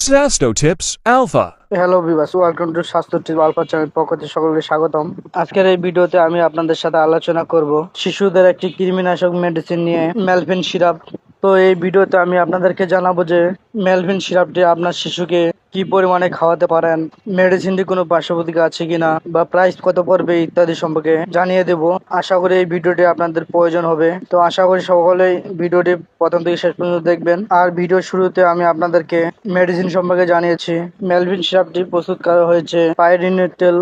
Sasto Tips Alpha. Hello viewers, welcome to স্বাস্থ্য টিপ alpha channel পক্ষ থেকে সকলকে স্বাগতম। আজকের এই ভিডিওতে আমি আপনাদের সাথে আলোচনা করব শিশুদের একটি কৃমিনাশক মেডিসিন নিয়ে, মেলভিন সিরাপ। তো এই ভিডিওতে আমি আপনাদেরকে জানাবো যে মেলভিন সিরাপটি আপনার শিশুকে কি পরিমাণে খাওয়াতে পারেন, মেডিসিনটি কোনো পার্শ্বপ্রতিক্রিয়া আছে কিনা বা প্রাইস কত পড়বে ইত্যাদি সম্পর্কে জানিয়ে দেব। আশা করি এই ভিডিওটি আপনাদের প্রয়োজন হবে। তো আশা করি সকলেই ভিডিওটি প্রথম থেকে শেষ পর্যন্ত দেখবেন। আর ভিডিওর শুরুতে আমি আপনাদেরকে মেডিসিন সম্পর্কে জানিয়েছি। মেলভিন সিরাপটি প্রস্তুত করা হয়েছে পাইরিনেটেল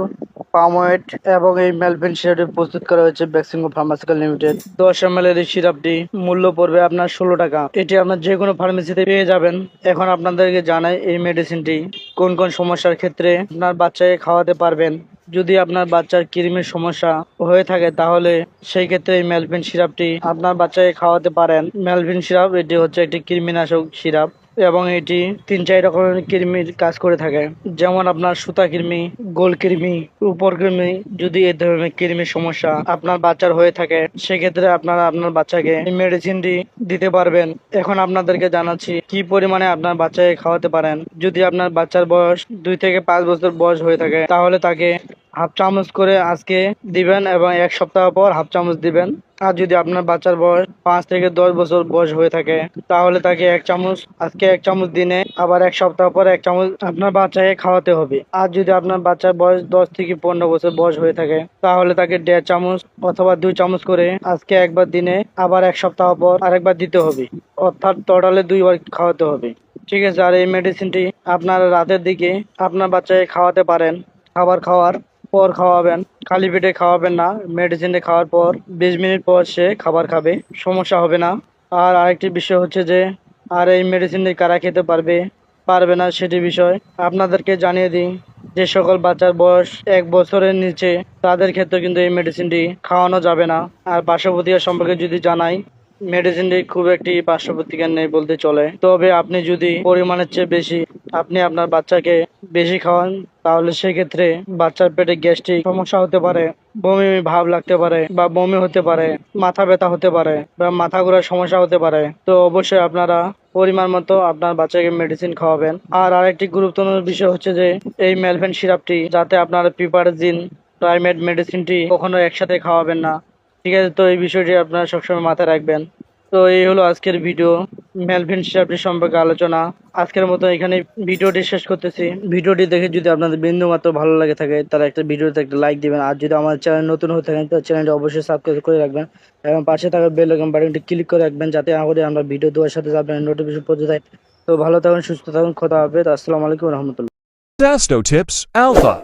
পাম অয়েল এবং এই মেলভিন সিরাপটি প্রস্তুত করা হয়েছে বেক্সিমকো ফার্মাসিউটিক্যাল লিমিটেড। 10 ml এর এই সিরাপটি মূল্য পড়বে আপনার 16 টাকা। এটি আপনার যে কোনো ফার্মেসিতে পেয়ে যাবেন। এখন আপনাদেরকে জানাই এই মেডিসিনটি কোন কোন সমস্যার ক্ষেত্রে আপনার বাচ্চাকে খাওয়াতে পারবেন। যদি আপনার বাচ্চার কৃমির সমস্যা হয়ে থাকে তাহলে সেই ক্ষেত্রে এই মেলভিন সিরাপটি আপনার বাচ্চাকে খাওয়াতে পারেন। মেলভিন সিরাপ এটি হচ্ছে একটি কৃমিনাশক সিরাপ এবং এটি 3-4 রকমের কৃমির কাজ করে থাকে, যেমন আপনার সুতা কৃমি, গোল কৃমি, উপর কৃমি। যদি এই ধরনের কৃমির সমস্যা আপনার বাচ্চার হয়ে থাকে সেক্ষেত্রে আপনারা আপনার বাচ্চাকে এই মেডিসিনটি দিতে পারবেন। এখন আপনাদেরকে জানাচ্ছি কি পরিমাণে আপনার বাচ্চাকে খাওয়াতে পারেন। যদি আপনার বাচ্চার বয়স 2 থেকে 5 বছর বয়স হয়ে থাকে তাহলে তাকে হাফ চামচ করে আজকে দিবেন এবং 1 সপ্তাহ পর হাফ চামচ দিবেন। আর যদি আপনার বাচ্চার বয়স 5 থেকে 10 বছর বয়স হয়ে থাকে তাহলে তাকে 1 চামচ আজকে 1 চামচ দিনে আবার 1 সপ্তাহ পর 1 চামচ আপনার বাচ্চাকে খাওয়াতে হবে। আর যদি আপনার বাচ্চার বয়স 10 থেকে 15 বছর বয়স হয়ে থাকে তাহলে তাকে 1.5 চামচ অথবা 2 চামচ করে আজকে একবার দিনে আবার 1 সপ্তাহ পর আরেকবার দিতে হবে, অর্থাৎ টোটালে 2 বার খাওয়াতে হবে। ঠিক আছে। আর এই মেডিসিনটি আপনারা রাতের দিকে আপনার বাচ্চাকে খাওয়াতে পারেন। খাবার খাওয়ার পর খাওয়াবেন, খালি পেটে খাওয়াবেন না। মেডিসিনটা খাওয়ার পর 20 মিনিট পর সে খাবার খাবে, সমস্যা হবে না। আর আরেকটি বিষয় হচ্ছে যে আর এই মেডিসিনটি কারা খেতে পারবে না সেটি বিষয় আপনাদেরকে জানিয়ে দিই। যে সকল বাচ্চার বয়স 1 বছরের নিচে তাদের ক্ষেত্রে কিন্তু এই মেডিসিনটি খাওয়ানো যাবে না। আর পার্শ্বপ্রতিক্রিয়া সম্পর্কে যদি জানাই, মেডিসিনটি খুব একটি পার্শ্বপ্রতিক্রিয়া নেই বলতে চলে। তবে আপনি যদি পরিমাণের চেয়ে বেশি আপনি আপনার বাচ্চাকে বেশি খাওয়ান তাহলে সেক্ষেত্রে বাচ্চার পেটে গ্যাস্ট্রিক সমস্যা হতে পারে, বমি ভাব লাগতে পারে বা বমি হতে পারে, মাথা ব্যথা হতে পারে বা মাথা ঘোরার সমস্যা হতে পারে। তো অবশ্যই আপনারা পরিমাণ মতো আপনার বাচ্চাকে মেডিসিন খাওয়াবেন। আর আরেকটি গুরুত্বপূর্ণ বিষয় হচ্ছে যে এই মেলভিন সিরাপটি যাতে আপনারা পিপারজিন প্রাইমেট মেডিসিনটি কখনো একসাথে খাওয়াবেন না। ঠিক আছে। তো এই বিষয়টি আপনারা সবসময় মাথায় রাখবেন। তো এই হলো আজকের ভিডিও, মেলভিন সিরাপটি সম্পর্কে আলোচনা। আজকের মতো এখানে ভিডিওটি শেষ করতেছি। ভিডিওটি দেখে যদি আপনাদের বিন্দুমাত্র ভালো লাগে থাকে তাহলে একটা ভিডিওতে একটা লাইক দিবেন। আর যদি আমার চ্যানেল নতুন হয়ে থাকেন তো চ্যানেলটি অবশ্যই সাবস্ক্রাইব করে রাখবেন এবং পাশে থাকা বেল আইকন বাটনটি ক্লিক করে রাখবেন যাতে করে আমরা ভিডিও দেওয়ার সাথে আপনার নোটিফিকেশন পৌঁছে যায়। তো ভালো থাকুন, সুস্থ থাকুন, খোদা হাফেজ। আসসালামু আলাইকুম রহমতুল্লাহ। Sasto Tips Alpha.